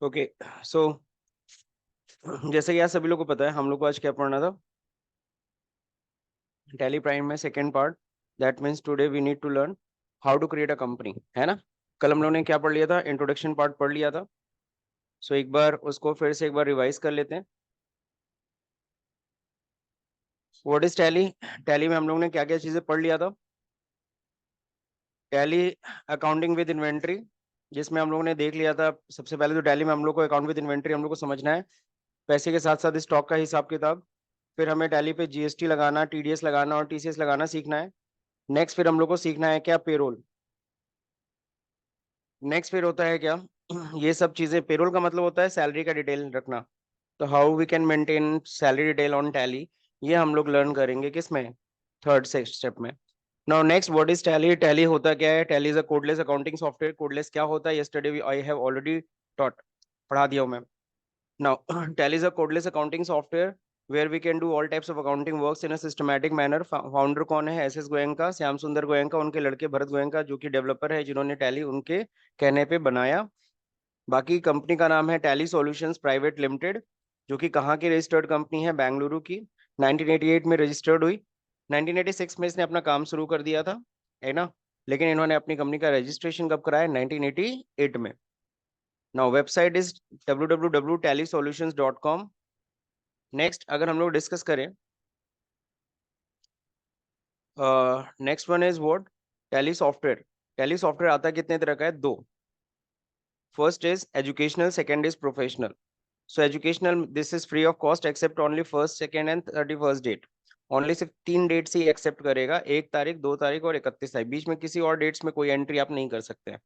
Okay so जैसे कि यार सभी लोग को पता है हम लोग को आज क्या पढ़ना था। टैली प्राइम में second part, that means today we need to learn how to create a company, है ना। कल हम लोगों ने क्या पढ़ लिया था, इंट्रोडक्शन पार्ट पढ़ लिया था। सो एक बार उसको फिर से एक बार रिवाइज कर लेते हैं। What is tally. टैली में हम लोग ने क्या क्या चीजें पढ़ लिया था। टैली अकाउंटिंग विद इन्वेंट्री, जिसमें हम लोगों ने देख लिया था। सबसे पहले तो टैली में हम लोग को अकाउंट विद इन्वेंट्री हम लोग को समझना है, पैसे के साथ साथ स्टॉक का हिसाब किताब। फिर हमें टैली पे जीएसटी लगाना, टीडीएस लगाना और टीसीएस लगाना सीखना है। नेक्स्ट फिर हम लोग को सीखना है क्या, पेरोल। नेक्स्ट फिर होता है क्या ये सब चीजें, पेरोल का मतलब होता है सैलरी का डिटेल रखना। तो how we can maintain salary detail on Tally, ये हम लोग लर्न करेंगे किसमें, थर्ड से स्टेप में। Now next, what is tally. Tally होता क्या है, tally is a cordless accounting software. Cordless क्या होता है, yesterday I have already taught, पढ़ा दिया हूं मैं। Now, Tally is a codeless accounting software where we can do all types of accounting works in a systematic manner. Founder कौन है, S S Goenka, Shyam सुंदर गोयनका, उनके लड़के भरत गोयनका जो कि डेवलपर है, जिन्होंने टैली उनके कहने पे बनाया। बाकी कंपनी का नाम है टैली सॉल्यूशंस प्राइवेट लिमिटेड, जो कि कहाँ की रजिस्टर्ड कंपनी है, बेंगलुरु की। 1988 में रजिस्टर्ड हुई। 1986 में इसने अपना काम शुरू कर दिया था, है ना। लेकिन इन्होंने अपनी कंपनी का रजिस्ट्रेशन कब कराया, 1988 में। Now website is www.tallysolutions.com। Next अगर हम लोग डिस्कस करें, next one is what, Tally software. Tally software आता है कितने तरह का है, दो। First is educational, second is professional. So educational, this is free of cost except only first, second and 31st date. Only सिर्फ तीन डेट्स ही एक्सेप्ट करेगा, 1 तारीख, 2 तारीख और 31 तारीख। बीच में किसी और डेट्स में कोई एंट्री आप नहीं कर सकते हैं।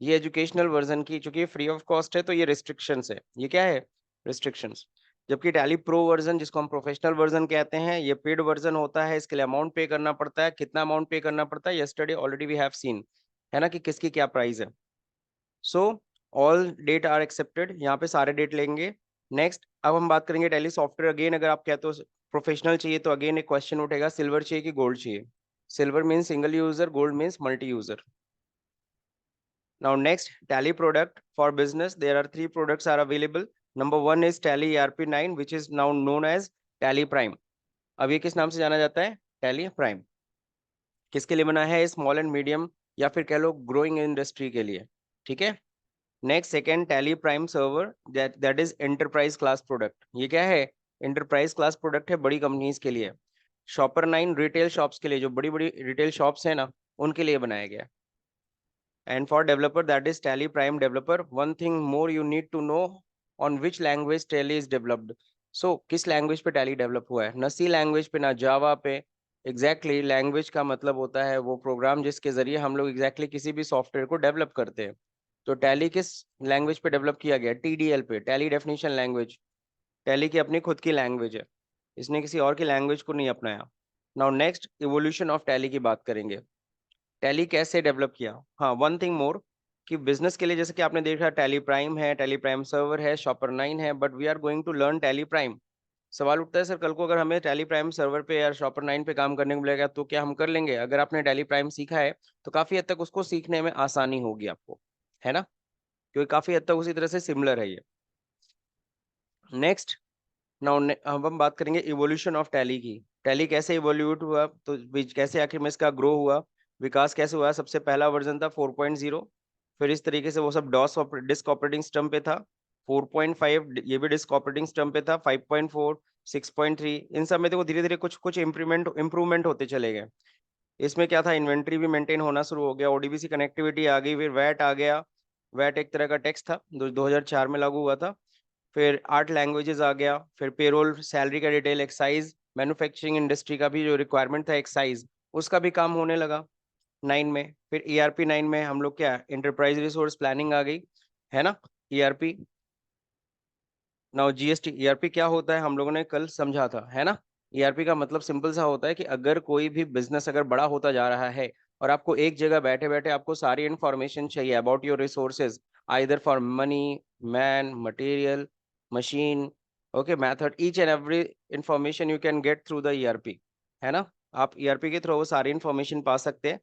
ये एजुकेशनल वर्जन की, चूंकि फ्री ऑफ कॉस्ट है तो ये रिस्ट्रिक्शंस है। ये क्या है, रिस्ट्रिक्शंस। जबकि टैली प्रो वर्जन, जिसको हम प्रोफेशनल वर्जन कहते हैं, ये पेड वर्जन होता है। इसके लिए अमाउंट पे करना पड़ता है। कितना अमाउंट पे करना पड़ता है, yesterday already we have seen, है ना, कि किसकी क्या प्राइस है। So all date are accepted, यहाँ पे सारे डेट लेंगे। नेक्स्ट अब हम बात करेंगे टैली सॉफ्टवेयर। अगेन अगर आप कहते हो प्रोफेशनल चाहिए तो अगेन एक क्वेश्चन उठेगा, सिल्वर चाहिए कि गोल्ड चाहिए। Silver means single user, gold means multi user. Now next, Tally product for business. There are three products are available. Number one is Tally ERP9, which is now known as Tally Prime. अब ये किस नाम से जाना जाता है, Tally Prime। किसके लिए बना है, स्मॉल एंड मीडियम या फिर कह लो ग्रोइंग इंडस्ट्री के लिए, ठीक है। Next second, Tally Prime server, that is enterprise class product. ये क्या है, एंटरप्राइज क्लास प्रोडक्ट है, बड़ी कंपनीज के लिए। शॉपर 9 रिटेल शॉप्स के लिए, जो बड़ी बड़ी रिटेल शॉप्स है ना, उनके लिए बनाया गया। And for developer, that is Tally Prime Developer. One thing more you need to know, on which language Tally is developed. So किस लैंग्वेज पे Tally डेवलप हुआ है, न सी लैंग्वेज पे ना जावा पे। एग्जैक्टली लैंग्वेज का मतलब होता है वो प्रोग्राम जिसके जरिए हम लोग एग्जैक्टली किसी भी सॉफ्टवेयर को डेवलप करते हैं। तो टैली किस लैंग्वेज पे डेवलप किया गया, टीडीएल पे, टैली डेफिनेशन लैंग्वेज। टैली की अपनी खुद की लैंग्वेज है, इसने किसी और की लैंग्वेज को नहीं अपनाया। Now next, evolution of tally की बात करेंगे। टैली कैसे डेवलप किया। हाँ, वन थिंग मोर, कि बिजनेस के लिए जैसे कि आपने देखा टैली प्राइम है, टैली प्राइम सर्वर है, शॉपर 9 है, but we are going to learn Tally Prime. सवाल उठता है सर, कल को अगर हमें टैली प्राइम सर्वर पे या शॉपर 9 पे काम करने को मिलेगा तो क्या हम कर लेंगे। अगर आपने टैली प्राइम सीखा है तो काफी हद तक उसको सीखने में आसानी होगी आपको, है ना, क्योंकि काफी हद तक उसी तरह से सिमिलर है ये। नेक्स्ट, नाउ अब हम बात करेंगे इवोल्यूशन ऑफ टैली की। टैली कैसे इवोल्यूट हुआ, तो कैसे आखिर में इसका ग्रो हुआ, विकास कैसे हुआ। सबसे पहला वर्जन था 4.0, फिर इस तरीके से वो सब डॉस डिस्क ऑपरेटिंग सिस्टम पे था। 4.5 ये भी डिस्क ऑपरेटिंग सिस्टम पे था। 5.4, 6.3, इन सब में देखो धीरे धीरे कुछ कुछ इंप्रूवमेंट होते चले गए। इसमें क्या था, इन्वेंट्री भी मेंटेन होना शुरू हो गया, ओडीबीसी कनेक्टिविटी आ गई, फिर वैट आ गया। वैट एक तरह का टैक्स था, 2004 में लागू हुआ था। फिर 8 लैंग्वेजेस आ गया, फिर पेरोल, सैलरी का डिटेल, एक्साइज, मैन्युफैक्चरिंग इंडस्ट्री का भी जो रिक्वायरमेंट था एक्साइज, उसका भी काम होने लगा 9 में। फिर ईआरपी 9 में हम लोग क्या, इंटरप्राइज रिसोर्स प्लानिंग आ गई, है ना, ईआरपी। Now GST. ईआरपी क्या होता है हम लोगों ने कल समझा था, है ना। ईआरपी का मतलब सिंपल सा होता है कि अगर कोई भी बिजनेस अगर बड़ा होता जा रहा है और आपको एक जगह बैठे बैठे आपको सारी इंफॉर्मेशन चाहिए about your resources, either for money, man, material, machine, okay, method, each and every information you can get through the ERP, है ना। आप ईआरपी के थ्रू वो सारी इंफॉर्मेशन पा सकते हैं।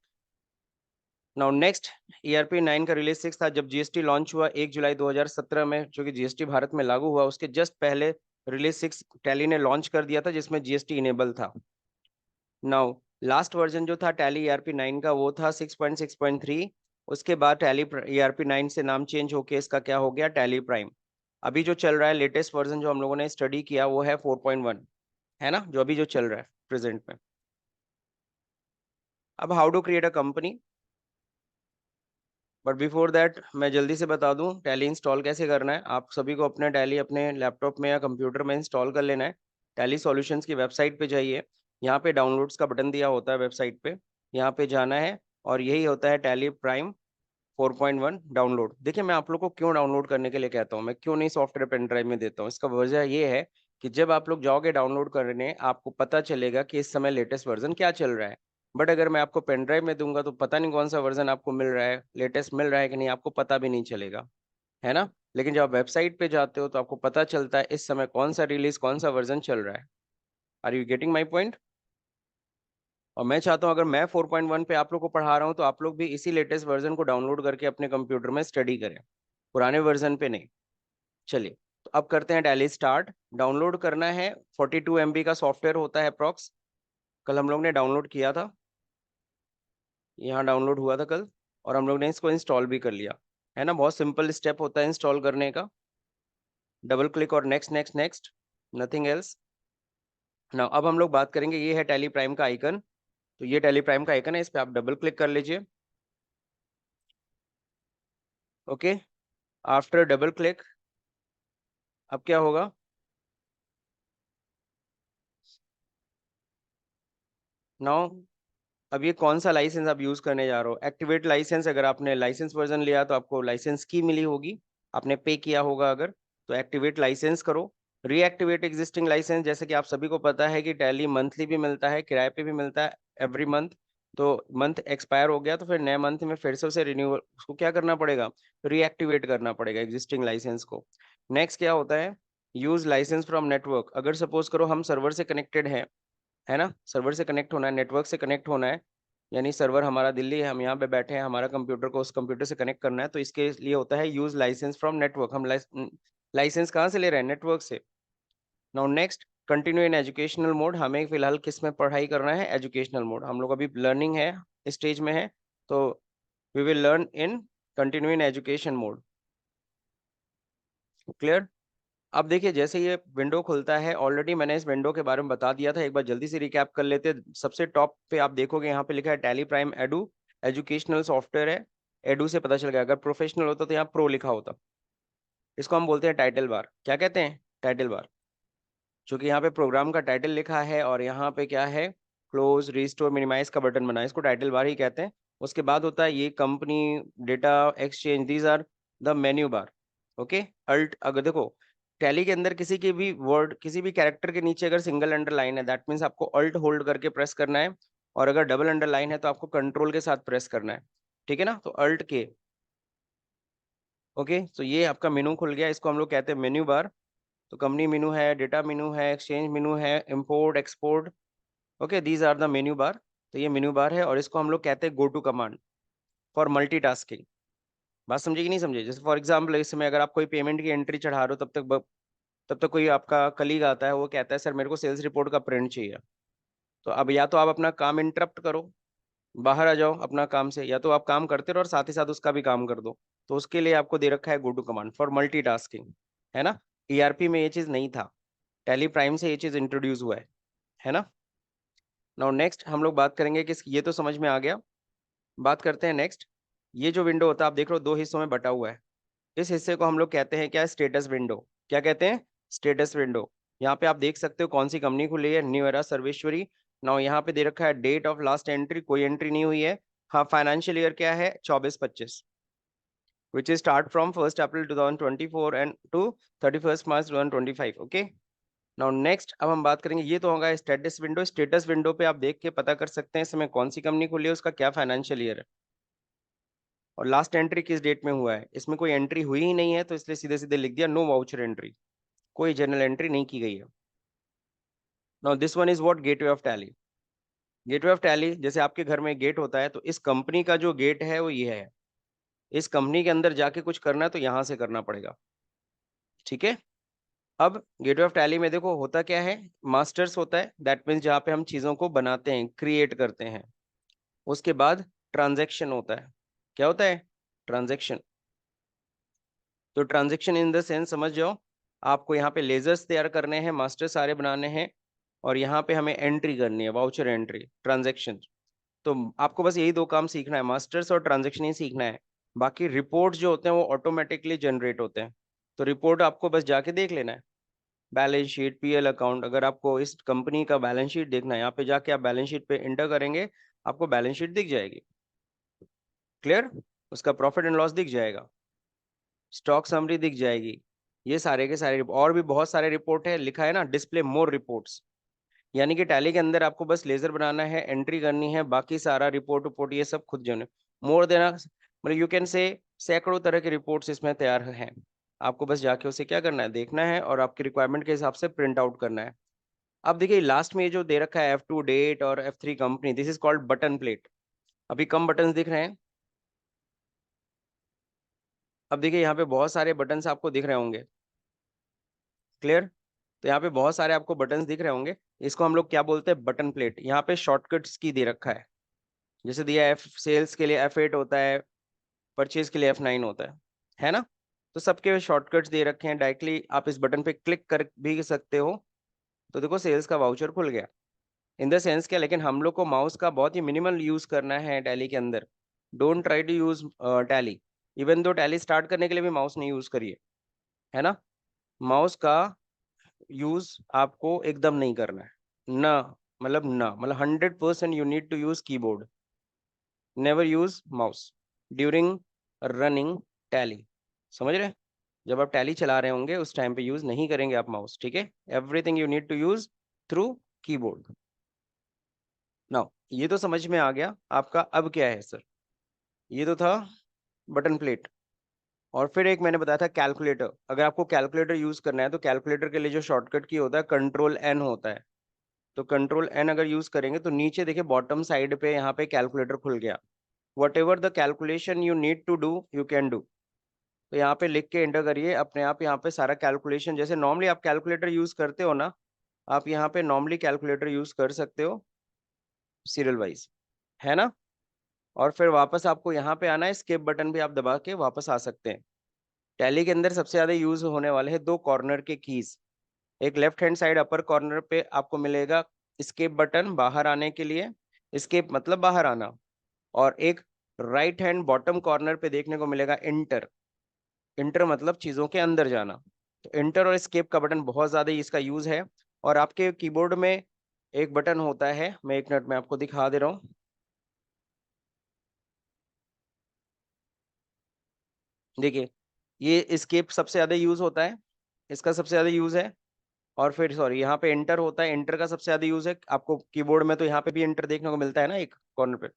नाउ नेक्स्ट, ERP 9 का रिलीज 6 था जब GST लॉन्च हुआ 1 जुलाई 2017 में, जो कि GST भारत में लागू हुआ उसके जस्ट पहले रिलीज 6 टैली ने लॉन्च कर दिया था जिसमें GST इनेबल था। नाउ लास्ट वर्जन जो था टैली ERP 9 का वो था 6.6.3। उसके बाद टैली ERP 9 से नाम चेंज होके इसका क्या हो गया, टैली प्राइम। अभी जो चल रहा है लेटेस्ट वर्जन जो हम लोगों ने स्टडी किया वो है 4.1, है ना, जो अभी जो चल रहा है प्रेजेंट में। अब how to create a company, but before that मैं जल्दी से बता दूं टैली इंस्टॉल कैसे करना है। आप सभी को अपने टैली अपने लैपटॉप में या कंप्यूटर में इंस्टॉल कर लेना है। टैली सॉल्यूशंस की वेबसाइट पे जाइए, यहाँ पे डाउनलोड्स का बटन दिया होता है वेबसाइट पे, यहाँ पे जाना है और यही होता है टैली प्राइम 4.1 डाउनलोड। देखिए मैं आप लोग को क्यों डाउनलोड करने के लिए कहता हूँ, मैं क्यों नहीं सॉफ्टवेयर पेन ड्राइव में देता हूँ, इसका वजह ये है कि जब आप लोग जाओगे डाउनलोड करने आपको पता चलेगा कि इस समय लेटेस्ट वर्जन क्या चल रहा है। बट अगर मैं आपको पेन ड्राइव में दूंगा तो पता नहीं कौन सा वर्जन आपको मिल रहा है, लेटेस्ट मिल रहा है कि नहीं, आपको पता भी नहीं चलेगा, है ना। लेकिन जब आप वेबसाइट पे जाते हो तो आपको पता चलता है इस समय कौन सा रिलीज कौन सा वर्जन चल रहा है। Are you getting my point? और मैं चाहता हूँ अगर मैं 4.1 पे आप लोग को पढ़ा रहा हूँ तो आप लोग भी इसी लेटेस्ट वर्जन को डाउनलोड करके अपने कंप्यूटर में स्टडी करें, पुराने वर्जन पे नहीं। चलिए तो अब करते हैं टैली स्टार्ट। डाउनलोड करना है, 42 MB का सॉफ्टवेयर होता है अप्रॉक्स। कल हम लोग ने डाउनलोड किया था, यहाँ डाउनलोड हुआ था कल, और हम लोग ने इसको इंस्टॉल भी कर लिया, है ना। बहुत सिंपल स्टेप होता है इंस्टॉल करने का, डबल क्लिक और next next next, nothing else. ना अब हम लोग बात करेंगे, ये है टैली प्राइम का आइकन। तो ये टैली प्राइम का आइकन है, इस पे आप डबल क्लिक कर लीजिए। ओके, आफ्टर डबल क्लिक अब क्या होगा, नाउ अब ये कौन सा लाइसेंस आप यूज करने जा रहे हो, एक्टिवेट लाइसेंस। अगर आपने लाइसेंस वर्जन लिया तो आपको लाइसेंस की मिली होगी, आपने पे किया होगा अगर, तो एक्टिवेट लाइसेंस करो। रीएक्टिवेट एग्जिस्टिंग लाइसेंस, जैसे कि आप सभी को पता है कि टैली मंथली भी मिलता है, किराए पे भी मिलता है एवरी मंथ। तो मंथ एक्सपायर हो गया तो फिर नए मंथ में फिर से उसे रिन्यूअल उसको क्या करना पड़ेगा, रीएक्टिवेट करना पड़ेगा एग्जिस्टिंग लाइसेंस को। नेक्स्ट क्या होता है, यूज लाइसेंस फ्रॉम नेटवर्क। अगर सपोज करो हम सर्वर से कनेक्टेड है ना, सर्वर से कनेक्ट होना है, नेटवर्क से कनेक्ट होना है, यानी सर्वर हमारा दिल्ली है, हम यहाँ पे बैठे हैं, हमारा कंप्यूटर को उस कंप्यूटर से कनेक्ट करना है, तो इसके लिए होता है यूज लाइसेंस फ्रॉम नेटवर्क। हम लाइसेंस कहाँ से ले रहे हैं, नेटवर्क से। Now next, continue in educational mode. हमें फिलहाल किस में पढ़ाई करना है, एजुकेशनल मोड। हम लोग अभी लर्निंग है स्टेज में है, तो we will learn in continue in education mode. Clear? अब देखिए जैसे ये विंडो खुलता है, ऑलरेडी मैंने इस विंडो के बारे में बता दिया था, एक बार जल्दी से रिकैप कर लेते हैं। सबसे टॉप पे आप देखोगे यहाँ पे लिखा है Tally prime edu, educational software है। एडू से पता चल गया, अगर प्रोफेशनल होता तो यहाँ प्रो लिखा होता। इसको हम बोलते हैं टाइटल बार। क्या कहते हैं, टाइटल बार। चूंकि यहाँ पे प्रोग्राम का टाइटल लिखा है और यहाँ पे क्या है, क्लोज रिस्टोर मिनिमाइज का बटन बना है, इसको टाइटल बार ही कहते हैं। उसके बाद होता है ये company, data exchange, these are the menu bar. Okay, alt, अगर देखो टैली के अंदर किसी के भी वर्ड किसी भी कैरेक्टर के नीचे अगर सिंगल अंडरलाइन है दैट मीन्स आपको अल्ट होल्ड करके प्रेस करना है, और अगर डबल अंडरलाइन है तो आपको कंट्रोल के साथ प्रेस करना है, ठीक है ना। तो अल्ट के, ओके। तो ये आपका मेनू खुल गया, इसको हम लोग कहते हैं मेन्यू बार। तो कंपनी मेनू है, डेटा मेनू है, एक्सचेंज मेनू है, import export, okay, these are the menu bar. तो ये मेन्यू बार है और इसको हम लोग कहते हैं go to command for multitasking. बात समझे कि नहीं समझे? जैसे फॉर एग्जाम्पल इस समय अगर आप कोई पेमेंट की एंट्री चढ़ा रहे हो, तब तक कोई आपका कलीग आता है, वो कहता है सर मेरे को सेल्स रिपोर्ट का प्रिंट चाहिए। तो अब या तो आप अपना काम इंटरप्ट करो, बाहर आ जाओ अपना काम से, या तो आप काम करते रहो और साथ ही साथ उसका भी काम कर दो। तो उसके लिए आपको दे रखा है go to command for multitasking, है ना। ERP में ये चीज नहीं था, टैली प्राइम से ये चीज इंट्रोड्यूस हुआ है ना। नाउ नेक्स्ट हम लोग बात करेंगे कि ये तो समझ में आ गया। बात करते हैं नेक्स्ट, ये जो विंडो होता है आप देख रहे हो दो हिस्सों में बटा हुआ है। इस हिस्से को हम लोग कहते हैं क्या, स्टेटस विंडो। क्या कहते हैं, स्टेटस विंडो। यहाँ पे आप देख सकते हो कौन सी कंपनी खुली है, न्यू एरा सर्वेश्वरी। नाउ यहाँ पे दे रखा है डेट ऑफ लास्ट एंट्री, कोई एंट्री नहीं हुई है। हाँ, फाइनेंशियल ईयर क्या है, 24-25, which is start from 1 April 2024 and to 31 March 2025। Okay, now next अब हम बात करेंगे, ये तो होगा स्टेटस विंडो। स्टेटस विंडो पे आप देख के पता कर सकते हैं इस समय कौन सी कंपनी खुली है, उसका क्या फाइनेंशियल ईयर है, और लास्ट एंट्री किस डेट में हुआ है। इसमें कोई एंट्री हुई ही नहीं है तो इसलिए सीधे सीधे लिख दिया नो वाउचर एंट्री, कोई जनरल एंट्री नहीं की गई है। Now this one is what, gateway of tally. Gateway of tally, जैसे आपके घर में गेट होता है तो इस कंपनी का जो गेट है वो ये है। इस कंपनी के अंदर जाके कुछ करना है तो यहाँ से करना पड़ेगा, ठीक है। अब गेटवे ऑफ टैली में देखो होता क्या है, मास्टर्स होता है, दैट मीन्स जहाँ पे हम चीजों को बनाते हैं, क्रिएट करते हैं। उसके बाद ट्रांजैक्शन होता है। क्या होता है? ट्रांजैक्शन। तो ट्रांजैक्शन इन द सेंस समझ जाओ, आपको यहाँ पे लेजर्स तैयार करने हैं, मास्टर सारे बनाने हैं, और यहाँ पे हमें एंट्री करनी है, वाउचर एंट्री, ट्रांजैक्शन। तो आपको बस यही दो काम सीखना है, मास्टर्स और ट्रांजैक्शन ही सीखना है। बाकी रिपोर्ट जो होते हैं वो ऑटोमेटिकली जनरेट होते हैं। तो रिपोर्ट आपको बस जाके देख लेना है, बैलेंस शीट, पीएल अकाउंट। अगर आपको इस कंपनी का बैलेंस शीट देखना है, यहाँ पे जाके आप बैलेंस शीट पे इंटर करेंगे, आपको बैलेंस शीट दिख जाएगी। क्लियर? उसका प्रॉफिट एंड लॉस दिख जाएगा, स्टॉक समरी दिख जाएगी। ये सारे के सारे और भी बहुत सारे रिपोर्ट है, लिखा है ना डिस्प्ले मोर रिपोर्ट्स। यानी कि टैली के अंदर आपको बस लेजर बनाना है, एंट्री करनी है, बाकी सारा रिपोर्ट रिपोर्ट ये सब खुद जो मोर देना, मतलब यू कैन से सैकड़ों तरह के रिपोर्ट्स इसमें तैयार हैं। आपको बस जाके उसे क्या करना है, देखना है, और आपकी रिक्वायरमेंट के हिसाब से प्रिंट आउट करना है। अब देखिए लास्ट में ये जो दे रखा है F2 डेट और F3 company, this is called button plate. अभी कम बटन दिख रहे हैं। अब देखिए यहाँ पे बहुत सारे बटन्स आपको दिख रहे होंगे। क्लियर? तो यहाँ पे बहुत सारे आपको बटन्स दिख रहे होंगे। इसको हम लोग क्या बोलते हैं, बटन प्लेट। यहाँ पे शॉर्टकट्स की दे रखा है, जैसे दिया F सेल्स के लिए F8 होता है, परचेज के लिए F9 होता है ना। तो सबके शॉर्टकट्स दे रखे हैं, डायरेक्टली आप इस बटन पे क्लिक कर भी सकते हो। तो देखो सेल्स का वाउचर खुल गया। इन द सेंस क्या, लेकिन हम लोग को माउस का बहुत ही मिनिमल यूज करना है टैली के अंदर। Don't try to use Tally, even though Tally start करने के लिए भी माउस नहीं यूज करिए, है ना। माउस का यूज आपको एकदम नहीं करना है, ना, मतलब 100% you need to use keyboard. Never use mouse during running Tally, समझ रहे? जब आप टैली चला रहे होंगे उस टाइम पे यूज नहीं करेंगे आप माउस, ठीक है। Everything you need to use through keyboard. Now ये तो समझ में आ गया आपका। अब क्या है सर, ये तो था बटन प्लेट। और फिर एक मैंने बताया था कैलकुलेटर। अगर आपको कैलकुलेटर यूज करना है तो कैलकुलेटर के लिए जो शॉर्टकट की होता है कंट्रोल एन होता है। तो कंट्रोल एन अगर यूज करेंगे तो नीचे देखिए बॉटम साइड पे यहाँ पे कैलकुलेटर खुल गया। Whatever the calculation you need to do you can do. तो यहाँ पे लिख के एंटर करिए, अपने आप यहाँ पे सारा कैलकुलेशन, जैसे नॉर्मली आप कैलकुलेटर यूज करते हो ना, आप यहाँ पे नॉर्मली कैलकुलेटर यूज कर सकते हो सीरियल वाइज, है ना। और फिर वापस आपको यहाँ पे आना है, स्केप बटन भी आप दबा के वापस आ सकते हैं। टैली के अंदर सबसे ज्यादा यूज होने वाले हैं दो कॉर्नर के कीज। एक left hand side upper corner पे आपको मिलेगा स्केप बटन बाहर आने के लिए, स्केप मतलब बाहर आना। और एक राइट हैंड बॉटम कॉर्नर पे देखने को मिलेगा इंटर, इंटर मतलब चीजों के अंदर जाना। तो इंटर और स्केप का बटन बहुत ज्यादा ही इसका यूज है। और आपके कीबोर्ड में एक बटन होता है, मैं एक मिनट में आपको दिखा दे रहा हूँ। देखिए ये स्केप सबसे ज्यादा यूज होता है, इसका सबसे ज्यादा यूज है। और फिर सॉरी यहाँ पे एंटर होता है, एंटर का सबसे ज्यादा यूज है आपको कीबोर्ड में। तो यहाँ पे भी एंटर देखने को मिलता है ना एक कॉर्नर पे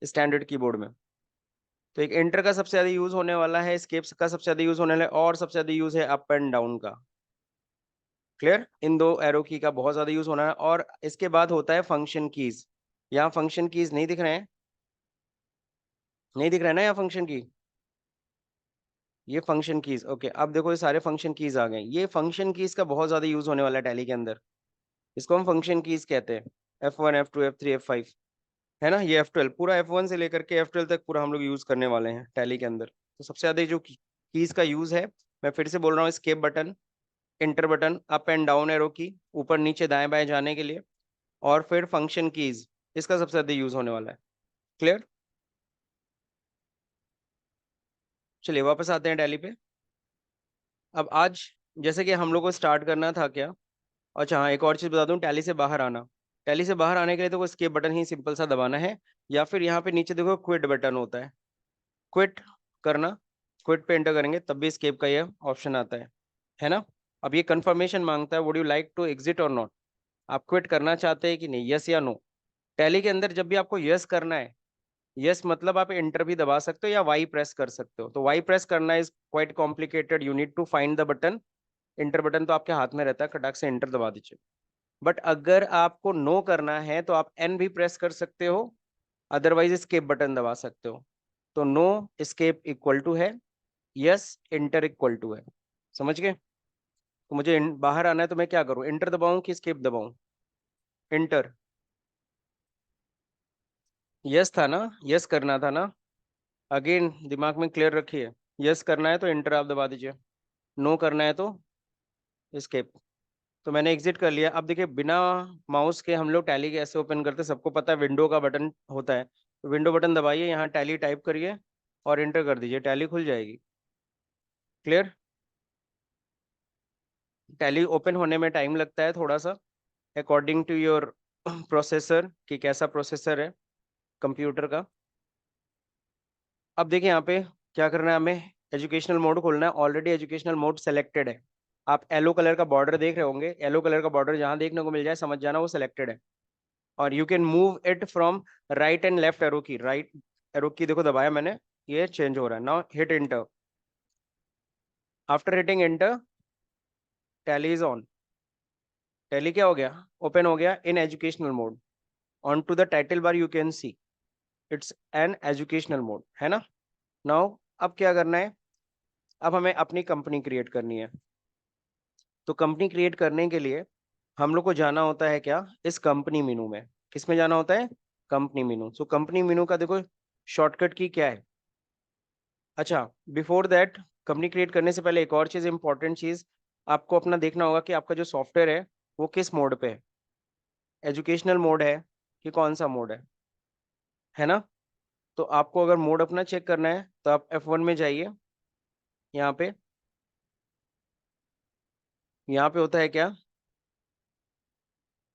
स्टैंडर्ड कीबोर्ड में। तो एक एंटर का सबसे ज्यादा यूज होने वाला है, स्केप्स का सबसे ज्यादा यूज होने वाला है, और सबसे ज्यादा यूज है अप एंड डाउन का। क्लियर? इन दो एरो की का बहुत ज्यादा यूज होना है। और इसके बाद होता है फंक्शन कीज। यहाँ फंक्शन कीज नहीं दिख रहे हैं, नहीं दिख रहा है ना यहाँ फंक्शन की। ये फंक्शन कीज, ओके। अब देखो ये सारे फंक्शन कीज आ गए। ये फंक्शन कीज का बहुत ज्यादा यूज होने वाला है टैली के अंदर। इसको हम फंक्शन कीज कहते हैं। F1 F2 F3 F5, है ना। ये F12 पूरा F1 से लेकर के F12 तक पूरा हम लोग यूज करने वाले हैं टैली के अंदर। तो सबसे ज्यादा जो कीज का यूज है, मैं फिर से बोल रहा हूँ, escape button, enter button, up and down arrow key, ऊपर नीचे दाएं बाएं जाने के लिए, और फिर फंक्शन कीज, इसका सबसे ज्यादा यूज होने वाला है। क्लियर? चलिए वापस आते हैं टैली पे। अब आज जैसे कि हम लोग को स्टार्ट करना था क्या, अच्छा हाँ एक और चीज बता दूं, टैली से बाहर आना। टैली से बाहर आने के लिए तो वो स्केप बटन ही सिंपल सा दबाना है, या फिर यहाँ पे नीचे देखो क्विट बटन होता है, क्विट करना। क्विट पे एंटर करेंगे तब भी स्केप का ये ऑप्शन आता है ना। अब ये कंफर्मेशन मांगता है, would you like to exit और नॉट। आप क्विट करना चाहते हैं कि नहीं, यस या नो। टैली के अंदर जब भी आपको यस करना है, यस मतलब आप एंटर भी दबा सकते हो या वाई प्रेस कर सकते हो। तो वाई प्रेस करना is quite complicated, you need to find the button. Enter button तो आपके हाथ में रहता है, खटाक से एंटर दबा दीजिए। बट अगर आपको नो करना है तो आप एन भी प्रेस कर सकते हो, अदरवाइज स्केप बटन दबा सकते हो। तो नो स्केप इक्वल टू है, यस इंटर इक्वल टू है। समझ गए? तो मुझे बाहर आना है तो मैं क्या करूं, इंटर दबाऊं कि स्केप दबाऊं? इंटर। यस था ना, यस करना था ना, अगेन दिमाग में क्लियर रखिए। यस करना है तो इंटर आप दबा दीजिए, नो करना है तो स्केप। तो मैंने एग्जिट कर लिया। अब देखिए बिना माउस के हम लोग टैली कैसे ओपन करते हैं, सबको पता है विंडो का बटन होता है। तो विंडो बटन दबाइए, यहाँ टैली टाइप करिए और इंटर कर दीजिए, टैली खुल जाएगी। क्लियर? टैली ओपन होने में टाइम लगता है थोड़ा सा, अकॉर्डिंग टू योर प्रोसेसर कि कैसा प्रोसेसर है कंप्यूटर का। अब देखिए यहाँ पे क्या करना है हमें, एजुकेशनल मोड खोलना है। ऑलरेडी एजुकेशनल मोड सेलेक्टेड है। आप येलो कलर का बॉर्डर देख रहे होंगे, येलो कलर का बॉर्डर जहां देखने को मिल जाए समझ जाना वो सिलेक्टेड है। और you can move it from right and left arrow key, right arrow key देखो दबाया मैंने, ये चेंज हो रहा है। Now hit enter. After hitting enter, Tally is on. Tally क्या हो गया, ओपन हो गया in educational mode. On to the title bar you can see it's an educational mode, है ना? नाउ अब क्या करना है, अब हमें अपनी कंपनी क्रिएट करनी है। तो कंपनी क्रिएट करने के लिए हम लोग को जाना होता है क्या, इस कंपनी मेनू में। किस में जाना होता है, कंपनी मेनू। सो कंपनी मेनू का देखो शॉर्टकट की क्या है। अच्छा, बिफोर दैट, कंपनी क्रिएट करने से पहले एक और चीज, इंपॉर्टेंट चीज आपको अपना देखना होगा कि आपका जो सॉफ्टवेयर है वो किस मोड पे है, एजुकेशनल मोड है कि कौन सा मोड है ना? तो आपको अगर मोड अपना चेक करना है तो आप F1 में जाइए। यहाँ पे, यहाँ पे होता है क्या,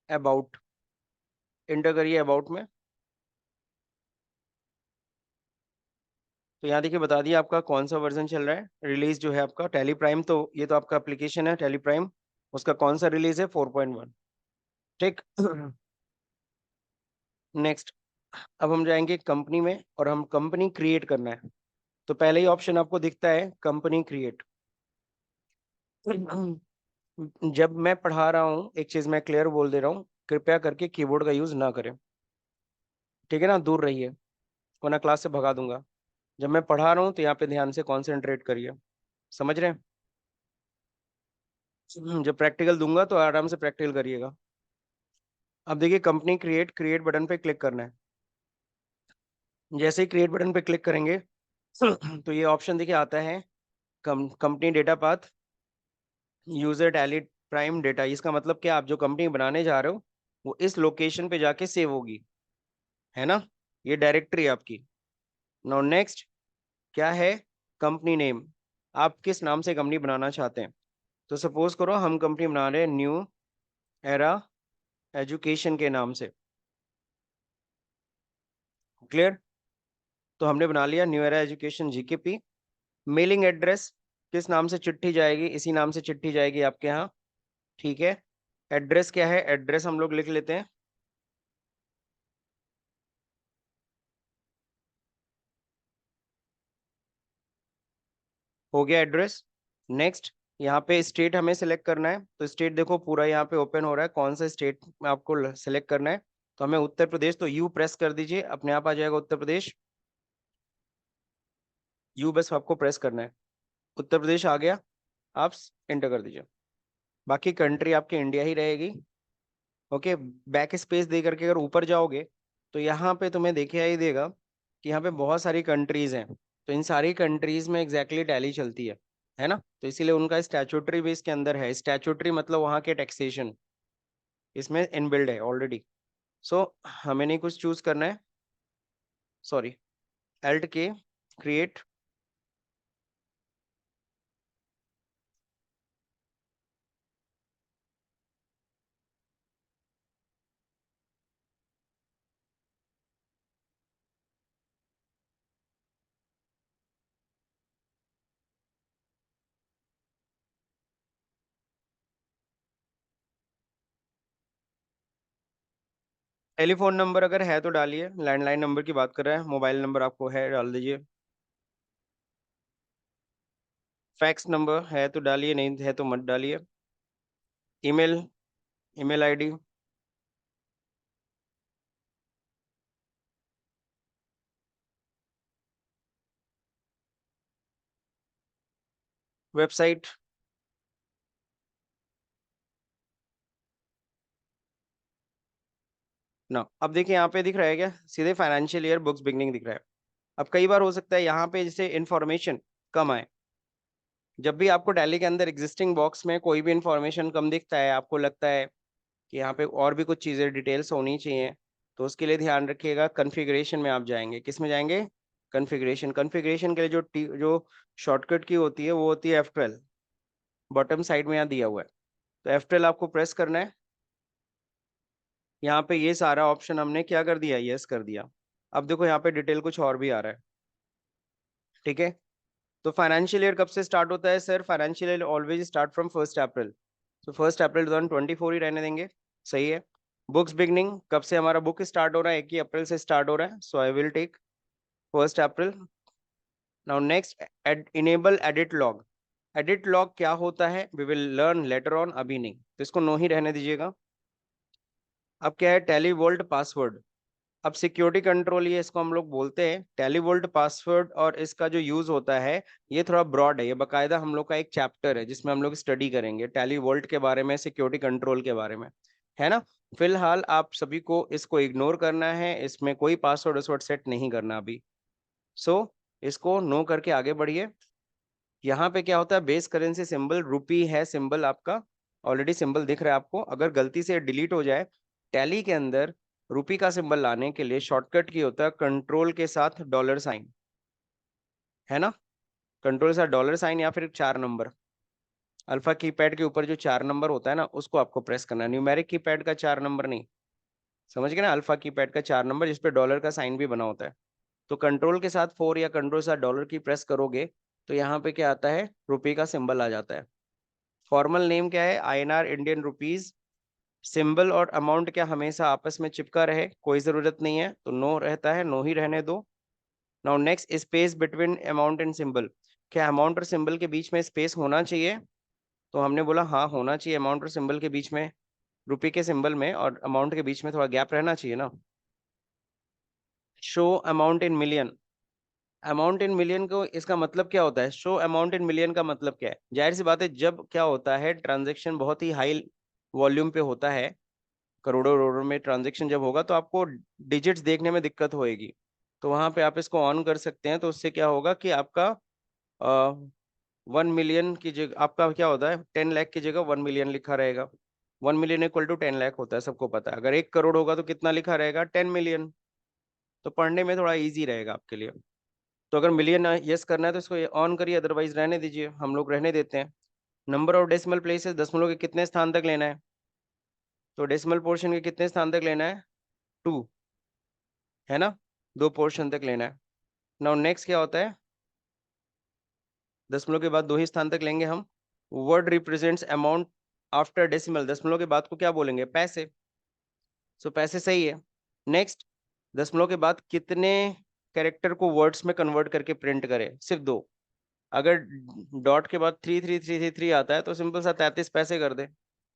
अबाउट। इंटर करिए अबाउट में। तो यहाँ देखिए बता दिया आपका कौन सा वर्जन चल रहा है, रिलीज जो है आपका टैली प्राइम। तो ये तो आपका एप्लीकेशन है टैली प्राइम, उसका कौन सा रिलीज है, 4.1। ठीक। नेक्स्ट, अब हम जाएंगे कंपनी में और हम कंपनी क्रिएट करना है। तो पहले ही ऑप्शन आपको दिखता है कंपनी क्रिएट। जब मैं पढ़ा रहा हूँ एक चीज मैं क्लियर बोल दे रहा हूँ, कृपया करके कीबोर्ड का यूज ना करें, ठीक है ना? दूर रहिए, वरना क्लास से भगा दूंगा। जब मैं पढ़ा रहा हूँ तो यहाँ पे ध्यान से कॉन्सेंट्रेट करिए। समझ रहे हैं? जब प्रैक्टिकल दूंगा तो आराम से प्रैक्टिकल करिएगा। अब देखिए कंपनी क्रिएट, क्रिएट बटन पे क्लिक करना है। जैसे ही क्रिएट बटन पे क्लिक करेंगे तो ये ऑप्शन देखिए आता है, company data path, user tally prime data. इसका मतलब क्या, आप जो कंपनी बनाने जा रहे हो वो इस लोकेशन पे जाके सेव होगी, है ना? ये डायरेक्टरी आपकी। नाउ नेक्स्ट क्या है, कंपनी नेम। आप किस नाम से कंपनी बनाना चाहते हैं? तो सपोज करो हम कंपनी बना रहे हैं न्यू एरा एजुकेशन के नाम से। क्लियर? तो हमने बना लिया new era education GKP. Mailing address, किस नाम से चिट्ठी जाएगी, इसी नाम से चिट्ठी जाएगी आपके यहाँ। ठीक है। एड्रेस क्या है, एड्रेस हम लोग लिख लेते हैं। हो गया एड्रेस। नेक्स्ट, यहाँ पे स्टेट हमें सेलेक्ट करना है। तो स्टेट देखो पूरा यहाँ पे ओपन हो रहा है, कौन सा स्टेट में आपको सेलेक्ट करना है। तो हमें उत्तर प्रदेश, तो यू प्रेस कर दीजिए, अपने आप आ जाएगा उत्तर प्रदेश। यू बस आपको प्रेस करना है, उत्तर प्रदेश आ गया। आप एंटर कर दीजिए। बाकी कंट्री आपकी इंडिया ही रहेगी। ओके। बैक स्पेस दे करके अगर ऊपर जाओगे तो यहाँ पे तुम्हें देखिए ही देगा कि यहाँ पे बहुत सारी कंट्रीज हैं। तो इन सारी कंट्रीज में एग्जैक्टली टैली चलती है ना? तो इसीलिए उनका स्टैट्यूटरी भी इसके अंदर है। स्टैट्यूटरी मतलब वहाँ के टैक्सेशन इसमें इनबिल्ड है ऑलरेडी। सो हमें नहीं कुछ चूज करना है, सॉरी, एल्ट के क्रिएट। टेलीफोन नंबर अगर है तो डालिए, लैंडलाइन नंबर की बात कर रहे हैं, मोबाइल नंबर आपको है डाल दीजिए। फैक्स नंबर है तो डालिए, नहीं है तो मत डालिए। ईमेल, ईमेल आईडी, वेबसाइट, ना। अब देखिए यहाँ पे दिख रहा है क्या, सीधे फाइनेंशियल ईयर बुक्स बिगनिंग दिख रहा है। अब कई बार हो सकता है यहाँ पे जैसे इंफॉर्मेशन कम आए, जब भी आपको टैली के अंदर एग्जिस्टिंग बॉक्स में कोई भी इंफॉर्मेशन कम दिखता है, आपको लगता है कि यहाँ पे और भी कुछ चीजें डिटेल्स होनी चाहिए, तो उसके लिए ध्यान रखिएगा, कॉन्फ़िगरेशन में आप जाएंगे। किस में जाएंगे? कॉन्फ़िगरेशन। कॉन्फ़िगरेशन के लिए जो शॉर्टकट की होती है वो होती है F12, बॉटम साइड में यहाँ दिया हुआ है। तो F12 आपको प्रेस करना है। यहाँ पे ये सारा ऑप्शन हमने क्या कर दिया, यस कर दिया। अब देखो यहाँ पे डिटेल कुछ और भी आ रहा है, ठीक है। तो फाइनेंशियल ईयर कब से स्टार्ट होता है sir? Financial year always start from 1 अप्रैल। तो 1 अप्रैल 2024 ही रहने देंगे, सही है। बुक्स बिगनिंग कब से हमारा बुक स्टार्ट हो रहा है? 1 ही अप्रैल से स्टार्ट हो रहा है, so I will take 1 April. Now next, enable edit log. Edit log क्या होता है we will learn later on, अभी नहीं, तो इसको नो ही रहने दीजिएगा। अब क्या है? टेलीवोल्ट पासवर्ड। अब सिक्योरिटी कंट्रोल, ये इसको हम लोग बोलते हैं टेलीवोल्ट पासवर्ड, और इसका जो यूज होता है ये थोड़ा ब्रॉड है। ये बकायदा हम लोग का एक चैप्टर है जिसमें हम लोग स्टडी करेंगे टेलीवोल्ट के बारे में, सिक्योरिटी कंट्रोल के बारे में, है ना। फिलहाल आप सभी को इसको इग्नोर करना है, इसमें कोई पासवर्ड वासवर्ड सेट नहीं करना अभी। सो इसको नो करके आगे बढ़िए। यहाँ पे क्या होता है? बेस करेंसी सिंबल रुपी है, सिंबल आपका ऑलरेडी सिंबल दिख रहा है आपको। अगर गलती से डिलीट हो जाए टैली के अंदर, रुपी का सिंबल लाने के लिए शॉर्टकट की होता है कंट्रोल के साथ $साइन, है ना। कंट्रोल के साथ $साइन या फिर 4 नंबर। अल्फा कीपैड के ऊपर जो 4 नंबर होता है ना, उसको आपको प्रेस करना है, न्यूमेरिक कीपैड का 4 नंबर नहीं, समझ गए ना। अल्फा कीपैड का 4 नंबर जिसपे डॉलर का साइन भी बना होता है। तो कंट्रोल के साथ 4 या कंट्रोल के साथ डॉलर की प्रेस करोगे तो यहाँ पे क्या आता है? रुपये का सिंबल आ जाता है। फॉर्मल नेम क्या है? INR, Indian rupees. सिंबल और अमाउंट क्या हमेशा आपस में चिपका रहे? कोई जरूरत नहीं है, तो नो रहता है, नो ही रहने दो। Now next, space between amount and symbol. क्या अमाउंट और सिंबल के बीच में स्पेस होना चाहिए? तो हमने बोला हाँ होना चाहिए, अमाउंट और सिंबल के बीच में, रुपये के सिंबल में और अमाउंट के बीच में थोड़ा गैप रहना चाहिए ना। Show amount in million. Amount in million को इसका मतलब क्या होता है? शो अमाउंट इन मिलियन का मतलब क्या है? जाहिर सी बात है, जब क्या होता है ट्रांजैक्शन बहुत ही हाई वॉल्यूम पे होता है, करोड़ों करोड़ों में ट्रांजैक्शन जब होगा तो आपको डिजिट्स देखने में दिक्कत होएगी। तो वहां पे आप इसको ऑन कर सकते हैं, तो उससे क्या होगा कि आपका 1 मिलियन की जगह आपका क्या होता है, 10 लाख की जगह 1 मिलियन लिखा रहेगा। 1 मिलियन इक्वल टू 10 लाख होता है, सबको पता है। अगर 1 करोड़ होगा तो कितना लिखा रहेगा? 10 मिलियन। तो पढ़ने में थोड़ा ईजी रहेगा आपके लिए। तो अगर मिलियन यस करना है तो इसको ऑन करिए, अदरवाइज रहने दीजिए, हम लोग रहने देते हैं। नंबर ऑफ डेसिमल प्लेसेस, दशमलव के कितने स्थान तक लेना है? तो डेसिमल पोर्शन के कितने स्थान तक लेना है? 2, है ना, 2 पोर्शन तक लेना है। नाउ नेक्स्ट क्या होता है? दशमलव के बाद 2 ही स्थान तक लेंगे हम। Word represents amount after decimal, दशमलव के बाद को क्या बोलेंगे? पैसे। सो पैसे सही है। नेक्स्ट, दशमलव के बाद कितने कैरेक्टर को वर्ड्स में कन्वर्ट करके प्रिंट करें? सिर्फ 2। अगर डॉट के बाद 33333 आता है तो सिंपल सा 33 पैसे कर दे।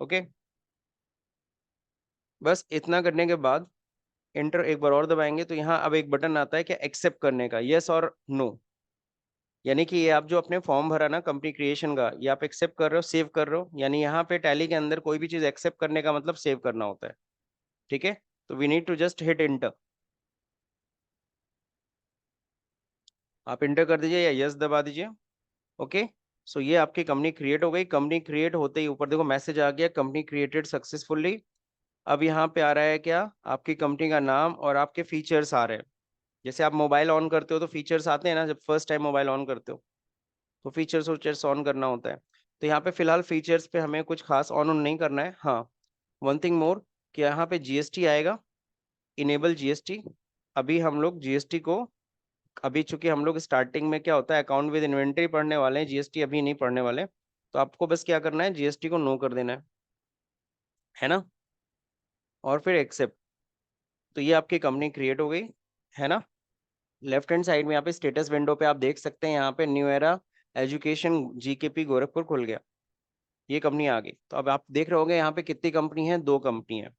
ओके, बस इतना करने के बाद एंटर एक बार और दबाएंगे तो यहाँ अब एक बटन आता है क्या, एक्सेप्ट करने का, यस और नो। यानी कि ये आप जो अपने फॉर्म भरा ना कंपनी क्रिएशन का, ये आप एक्सेप्ट कर रहे हो, सेव कर रहे हो। यानी यहाँ पे टैली के अंदर कोई भी चीज एक्सेप्ट करने का मतलब सेव करना होता है, ठीक है। तो we need to just hit enter. आप इंटर कर दीजिए या यस दबा दीजिए। ओके, सो ये आपकी कंपनी क्रिएट हो गई। कंपनी क्रिएट होते ही ऊपर देखो मैसेज आ गया, कंपनी क्रिएटेड सक्सेसफुली। अब यहाँ पे आ रहा है क्या, आपकी कंपनी का नाम और आपके फीचर्स आ रहे हैं। जैसे आप मोबाइल ऑन करते हो तो फीचर्स आते हैं ना, जब फर्स्ट टाइम मोबाइल ऑन करते हो तो फीचर्स वीचर्स ऑन करना होता है। तो यहाँ पे फिलहाल फीचर्स पे हमें कुछ खास ऑन नहीं करना है। हाँ, वन थिंग मोर, कि यहाँ पे जीएसटी आएगा, इनेबल जीएसटी। अभी हम लोग जीएसटी को, अभी चूंकि हम लोग स्टार्टिंग में क्या होता है अकाउंट विद इन्वेंट्री पढ़ने वाले हैं, जीएसटी अभी नहीं पढ़ने वाले। तो आपको बस क्या करना है, जीएसटी को नो कर देना है ना, और फिर एक्सेप्ट। तो ये आपकी कंपनी क्रिएट हो गई, है ना। लेफ्ट हैंड साइड में यहाँ पे स्टेटस विंडो पे आप देख सकते हैं, यहाँ पे new era education GKP Gorakhpur खुल गया। ये कंपनी आ गई। तो अब आप देख रहे होंगे यहाँ पे कितनी कंपनी है, 2 कंपनी है,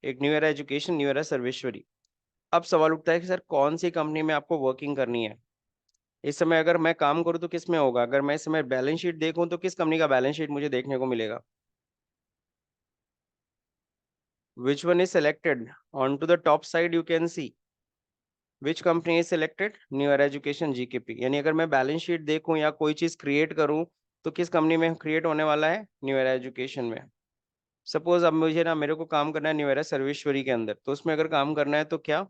एक new era education, new era Sarveshwari. अब सवाल उठता है कि सर कौन सी कंपनी में आपको वर्किंग करनी है। इस समय अगर मैं काम करूँ तो किस में होगा, अगर मैं इस समय बैलेंस शीट देखूं तो किस कंपनी का बैलेंस शीट मुझे देखने को मिलेगा। Which one is selected on to the top side, you can see which company is selected, new era education GKP. यानी अगर मैं बैलेंस शीट देखूं या कोई चीज क्रिएट करूं तो किस कंपनी में क्रिएट होने वाला है, न्यू एरा एजुकेशन में। सपोज अब मुझे ना, मेरे को काम करना है न्यू एरा सर्वेश्वरी के अंदर, तो उसमें अगर काम करना है तो क्या,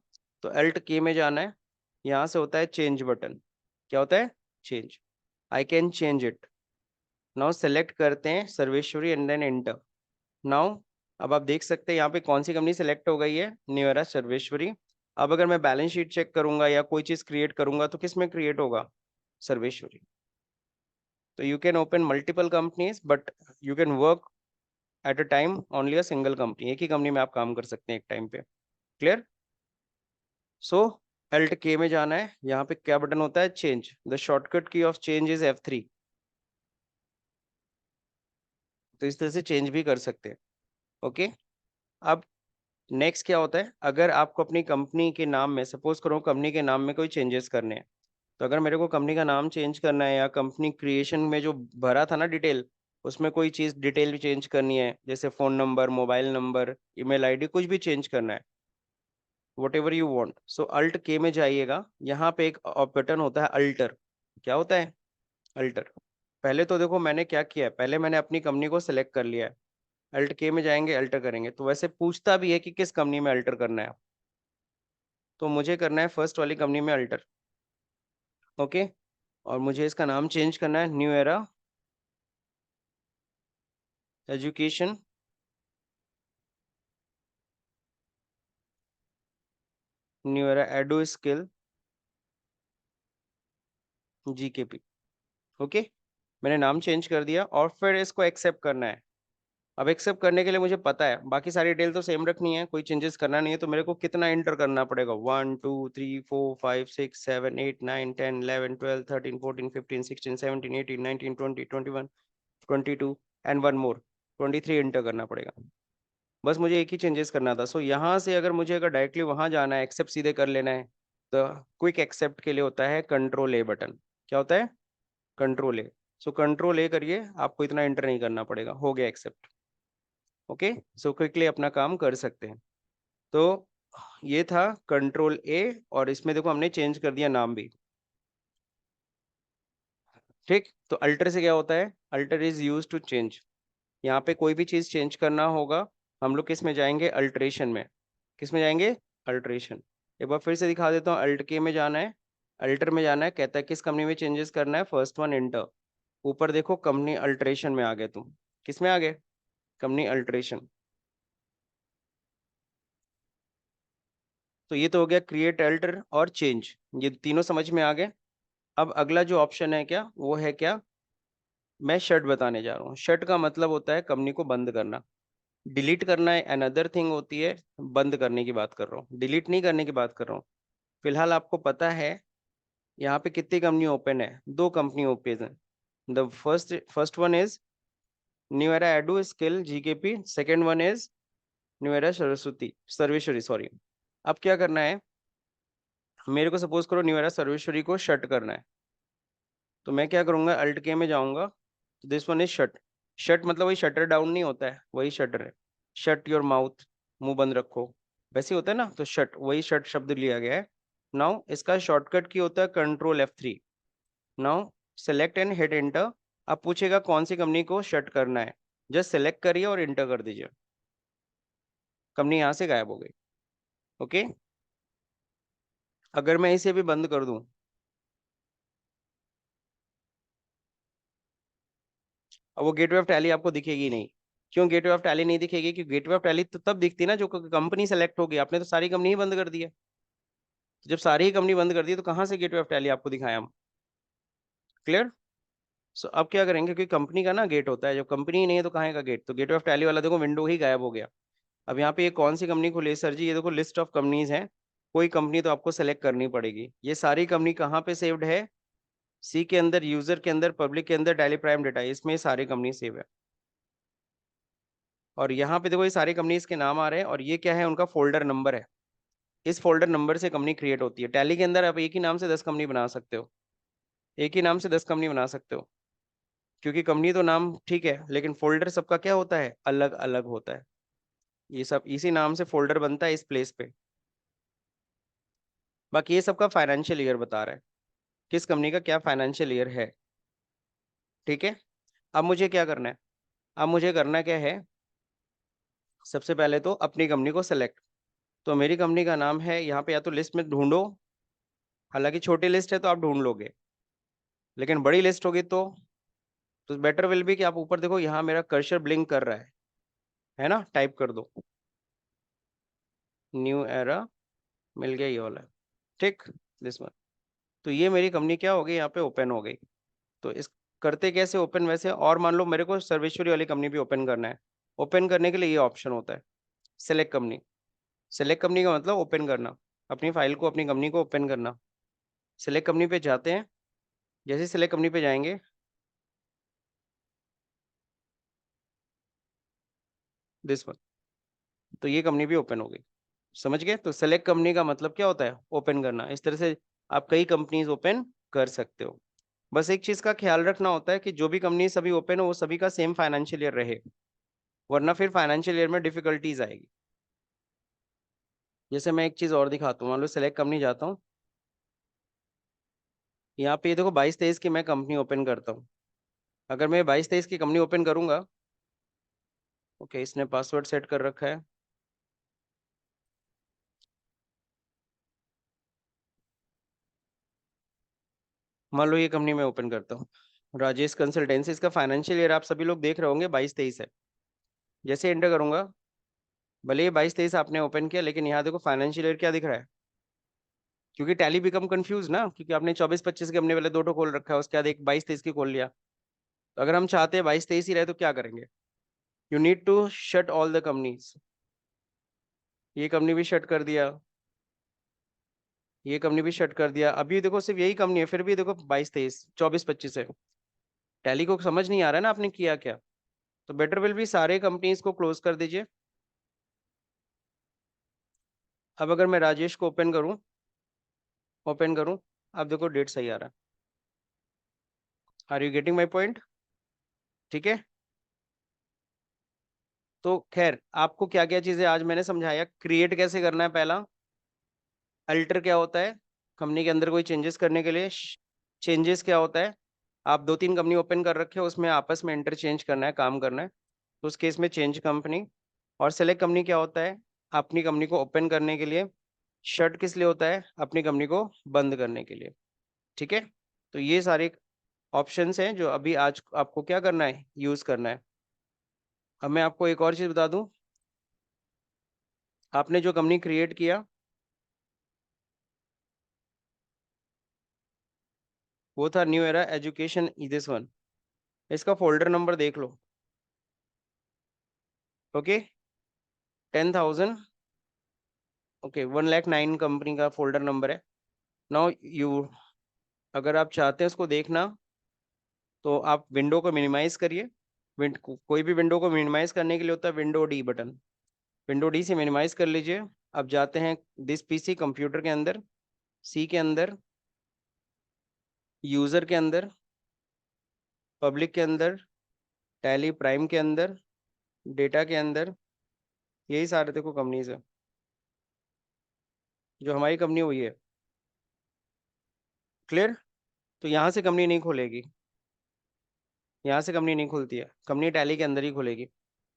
तो अल्ट के में जाना है, यहाँ से होता है चेंज बटन। क्या होता है, change. I can change it. Now select करते हैं Sarveshwari and then enter. Now अब आप देख सकते हैं यहाँ पे कौन सी कंपनी सेलेक्ट हो गई है, न्यू एरा सर्वेश्वरी। अब अगर मैं बैलेंस शीट चेक करूंगा या कोई चीज क्रिएट करूंगा तो किस में क्रिएट होगा, सर्वेश्वरी। तो you can open multiple companies but you can work at a time only a single company. एक ही कंपनी में आप काम कर सकते हैं एक टाइम पे। क्लियर। सो अल्ट के में जाना है, यहाँ पे क्या बटन होता है, चेंज। द शॉर्टकट की ऑफ चेंज इज F3। तो इस तरह से चेंज भी कर सकते हैं। ओके। अब नेक्स्ट क्या होता है, अगर आपको अपनी कंपनी के नाम में, सपोज करो कंपनी के नाम में कोई चेंजेस करने हैं, तो अगर मेरे को कंपनी का नाम चेंज करना है या कंपनी क्रिएशन में जो भरा था ना डिटेल, उसमें कोई चीज़ डिटेल भी चेंज करनी है, जैसे phone number, mobile number, email ID, कुछ भी चेंज करना है, whatever you want, so alt के में जाइएगा। यहाँ पे एक बटन होता है अल्टर। क्या होता है, अल्टर। पहले तो देखो मैंने क्या किया है, पहले मैंने अपनी कंपनी को सिलेक्ट कर लिया है, अल्ट के में जाएंगे, अल्टर करेंगे, तो वैसे पूछता भी है कि किस कंपनी में अल्टर करना है। तो मुझे करना है फर्स्ट वाली कंपनी में अल्टर। ओके। और मुझे इसका नाम चेंज करना है, new era education new era edu skill GKP. Okay. मैंने नाम चेंज कर दिया और फिर इसको एक्सेप्ट करना है। अब एक्सेप्ट करने के लिए मुझे पता है बाकी सारी डिटेल तो सेम रखनी है, कोई चेंजेस करना नहीं है, तो मेरे को कितना एंटर करना पड़ेगा, 1 2 3 4 5 6 7 8 9 10 11 12 13 14 15 16 17 18 19 20 21 22 एंड 1 मोर 23 एंटर करना पड़ेगा। बस मुझे एक ही चेंजेस करना था। सो यहाँ से अगर मुझे अगर डायरेक्टली वहां जाना है, एक्सेप्ट सीधे कर लेना है, तो क्विक एक्सेप्ट के लिए होता है कंट्रोल ए बटन। क्या होता है, कंट्रोल ए। सो कंट्रोल ए करिए, आपको इतना एंटर नहीं करना पड़ेगा, हो गया एक्सेप्ट। ओके। सो क्विकली अपना काम कर सकते हैं। तो ये था कंट्रोल ए, और इसमें देखो हमने चेंज कर दिया नाम भी। ठीक। तो अल्टर से क्या होता है, alter is use to change. यहाँ पे कोई भी चीज चेंज करना होगा, हम लोग किस में जाएंगे, अल्ट्रेशन में। किस में जाएंगे, अल्ट्रेशन। एक बार फिर से दिखा देता हूँ, अल्ट के में जाना है, अल्टर में जाना है, कहता है किस कंपनी में चेंजेस करना है, फर्स्ट वन एंटर। ऊपर देखो कंपनी अल्ट्रेशन में आ गए तुम, किस में आ गए, कंपनी अल्ट्रेशन। तो ये तो हो गया क्रिएट, अल्टर और चेंज, ये तीनों समझ में आ गए। अब अगला जो ऑप्शन है क्या, वो है क्या, मैं शट बताने जा रहा हूँ। शट का मतलब होता है कंपनी को बंद करना। डिलीट करना है अनदर थिंग होती है, बंद करने की बात कर रहा हूँ, डिलीट नहीं करने की बात कर रहा हूँ। फिलहाल आपको पता है यहाँ पे कितनी कंपनी ओपन है, 2 कंपनी ओपन है। The first one is new era edu skill GKP, second one is new era Saraswati Sarveshwari, sorry. अब क्या करना है, मेरे को सपोज करो न्यू एरा सर्वेश्वरी को शट करना है, तो मैं क्या करूंगा, अल्ट के में जाऊंगा, this one is shut. Shut मतलब वही शटर डाउन नहीं होता है, वही शटर है। शट योर माउथ, मुंह बंद रखो, वैसे ही होता है ना, तो शट, वही शट शब्द लिया गया है। नाउ इसका शॉर्टकट की होता है control F3। Now select and hit enter. अब पूछेगा कौन सी कंपनी को शट करना है, जस्ट सेलेक्ट करिए और एंटर कर दीजिए, कंपनी यहाँ से गायब हो गई। ओके। अगर मैं इसे भी बंद कर दूं, अब वो गेटवे ऑफ टैली आपको दिखेगी नहीं। क्यों गेटवे ऑफ टैली नहीं दिखेगी, क्योंकि गेटवे ऑफ टैली तो तब दिखती है ना जो कंपनी सेलेक्ट होगी, आपने तो सारी कंपनी ही बंद कर दी है। तो जब सारी ही कंपनी बंद कर दी तो कहाँ से गेटवे ऑफ टैली आपको दिखाएं हम। क्लियर। सो अब क्या करेंगे, क्योंकि कंपनी का ना गेट होता है, जब कंपनी ही नहीं है तो कहाँ का गेट, तो गेटवे ऑफ टैली वाला देखो विंडो ही गायब हो गया। अब यहाँ पे ये कौन सी कंपनी खुली है सर जी, ये देखो लिस्ट ऑफ कंपनीज है, कोई कंपनी तो आपको सेलेक्ट करनी पड़ेगी। ये सारी कंपनी कहाँ पे सेव्ड है, सी के अंदर, यूजर के अंदर, पब्लिक के अंदर, टैली प्राइम डेटा, इसमें सारी कंपनी सेव है। और यहाँ पे देखो ये सारी कंपनीज के नाम आ रहे हैं और ये क्या है, उनका फोल्डर नंबर है। इस फोल्डर नंबर से कंपनी क्रिएट होती है। टैली के अंदर आप एक ही नाम से 10 कंपनी बना सकते हो, एक ही नाम से 10 कंपनी बना सकते हो, क्योंकि कंपनी तो नाम ठीक है, लेकिन फोल्डर सबका क्या होता है, अलग अलग होता है। ये सब इसी नाम से फोल्डर बनता है इस प्लेस पे। बाकी ये सबका फाइनेंशियल ईयर बता रहा है, किस कंपनी का क्या फाइनेंशियल ईयर है। ठीक है, अब मुझे क्या करना है, अब मुझे करना क्या है, सबसे पहले तो अपनी कंपनी को सेलेक्ट। तो मेरी कंपनी का नाम है यहाँ पे, या तो लिस्ट में ढूंढो, हालांकि छोटी लिस्ट है तो आप ढूंढ लोगे, लेकिन बड़ी लिस्ट होगी तो बेटर विल बी कि आप ऊपर देखो, यहाँ मेरा कर्सर ब्लिंक कर रहा है ना, टाइप कर दो न्यू एरा, मिल गया ये वाला, ठीक, दिस वन। तो ये मेरी कंपनी क्या हो गई, यहाँ पे ओपन हो गई। तो इस करते कैसे ओपन, वैसे और मान लो मेरे को सर्वेश्वरी वाली कंपनी भी ओपन करना है। ओपन करने के लिए ये ऑप्शन होता है, सेलेक्ट कंपनी। सेलेक्ट कंपनी का मतलब ओपन करना, अपनी फाइल को, अपनी कंपनी को ओपन करना। सेलेक्ट कंपनी पे जाते हैं, जैसे सेलेक्ट कंपनी पे जाएंगे, दिस वन, तो ये कंपनी भी ओपन हो गई। समझ गए? तो सेलेक्ट कंपनी का मतलब क्या होता है, ओपन करना। इस तरह से आप कई कंपनीज ओपन कर सकते हो। बस एक चीज का ख्याल रखना होता है कि जो भी कंपनी सभी ओपन हो वो सभी का सेम फाइनेंशियल ईयर रहे, वरना फिर फाइनेंशियल ईयर में डिफिकल्टीज आएगी। जैसे मैं एक चीज और दिखाता हूँ, मान लो सेलेक्ट कंपनी जाता हूँ, यहाँ पे ये देखो 22-23 की मैं कंपनी ओपन करता हूँ। अगर मैं 22-23 की कंपनी ओपन करूंगा, ओके, इसने पासवर्ड सेट कर रखा है, मान लो ये कंपनी मैं ओपन करता हूँ, राजेश कंसल्टेंसी, इसका फाइनेंशियल ईयर आप सभी लोग देख रहे होंगे 22-23 है। जैसे एंटर करूंगा, भले ये 22-23 आपने ओपन किया, लेकिन यहाँ देखो फाइनेंशियल ईयर क्या दिख रहा है, क्योंकि टैली बिकम कंफ्यूज ना, क्योंकि आपने 24-25 के हमने पहले दो खोल रखा है, उसके बाद एक 22-23 की खोल लिया। तो अगर हम चाहते हैं 22-23 ही रहे तो क्या करेंगे, you need to shut all the companies. ये कंपनी भी शट कर दिया, ये कंपनी भी शट कर दिया। अभी देखो सिर्फ यही कंपनी है, फिर भी देखो 22-23 24-25 है। टैली को समझ नहीं आ रहा है ना आपने किया क्या, तो बेटर विल भी सारे कंपनीज को क्लोज कर दीजिए। अब अगर मैं राजेश को ओपन करूं, ओपन करूं, अब देखो डेट सही आ रहा है। Are you getting my point? ठीक है, तो खैर आपको क्या क्या चीजें आज मैंने समझाया, क्रिएट कैसे करना है पहला, अल्टर क्या होता है, कंपनी के अंदर कोई चेंजेस करने के लिए, चेंजेस क्या होता है, आप 2-3 कंपनी ओपन कर रखे हो, उसमें आपस में इंटरचेंज करना है, काम करना है, तो उस केस में चेंज कंपनी। और सेलेक्ट कंपनी क्या होता है, अपनी कंपनी को ओपन करने के लिए। शट किस लिए होता है, अपनी कंपनी को बंद करने के लिए। ठीक है, तो ये सारे ऑप्शंस हैं जो अभी आज आपको क्या करना है, यूज करना है। अब मैं आपको एक और चीज बता दूं, आपने जो कंपनी क्रिएट किया वो था new era education, this one, इसका फोल्डर नंबर देख लो। ओके, 10,000, ओके, 109 कंपनी का फोल्डर नंबर है। नाउ यू, अगर आप चाहते हैं उसको देखना, तो आप विंडो को मिनिमाइज करिए। कोई भी विंडो को मिनिमाइज करने के लिए होता है window D button, window D से मिनिमाइज कर लीजिए। अब जाते हैं दिस पीसी कंप्यूटर के अंदर, सी के अंदर, यूजर के अंदर, पब्लिक के अंदर, टैली प्राइम के अंदर, डेटा के अंदर, यही सारे देखो कंपनीज है। जो हमारी कंपनी हुई है, क्लियर? तो यहाँ से कंपनी नहीं खोलेगी, यहाँ से कंपनी नहीं खुलती है, कंपनी टैली के अंदर ही खुलेगी।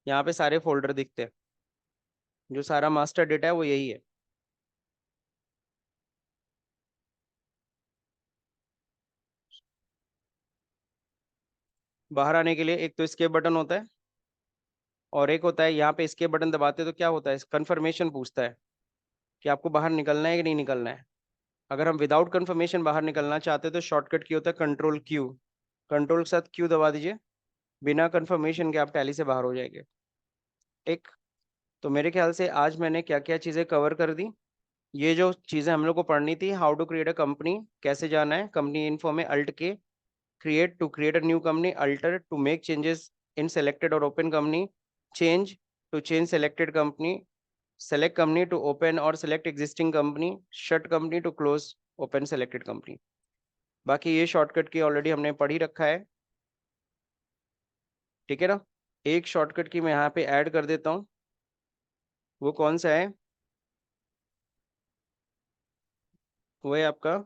यहाँ पे सारे फोल्डर दिखते हैं, जो सारा मास्टर डेटा है वो यही है। बाहर आने के लिए एक तो escape बटन होता है, और एक होता है यहाँ पे escape बटन दबाते हैं तो क्या होता है, कंफर्मेशन पूछता है कि आपको बाहर निकलना है कि नहीं निकलना है। अगर हम विदाउट कंफर्मेशन बाहर निकलना चाहते हैं तो शॉर्टकट की होता है कंट्रोल क्यू, कंट्रोल के साथ क्यू दबा दीजिए, बिना कंफर्मेशन के आप टैली से बाहर हो जाएंगे। ठीक, तो मेरे ख्याल से आज मैंने क्या क्या चीज़ें कवर कर दी। ये जो चीज़ें हम लोग को पढ़नी थी, how to create a company, कैसे जाना है, कंपनी इन्फो में alt K, create, to create a new company, alter, to make changes in selected और open company, change, to change selected company, select company to open or select existing company, shut company to close open selected company. बाकी ये shortcut की already हमने पढ़ ही रखा है, ठीक है ना। एक शॉर्टकट की मैं यहाँ पे ऐड कर देता हूँ, वो कौन सा है, वो है आपका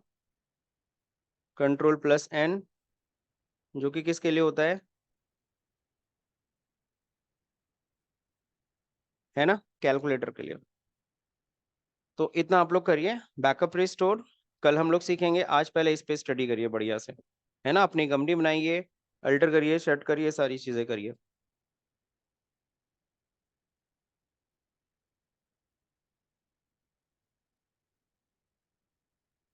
Ctrl+N, जो कि किसके लिए होता है ना, कैलकुलेटर के लिए। तो इतना आप लोग करिए, बैकअप रिस्टोर कल हम लोग सीखेंगे, आज पहले इस पे स्टडी करिए बढ़िया से, है ना। अपनी कंपनी बनाइए, अल्टर करिए, सेट करिए, सारी चीजें करिए।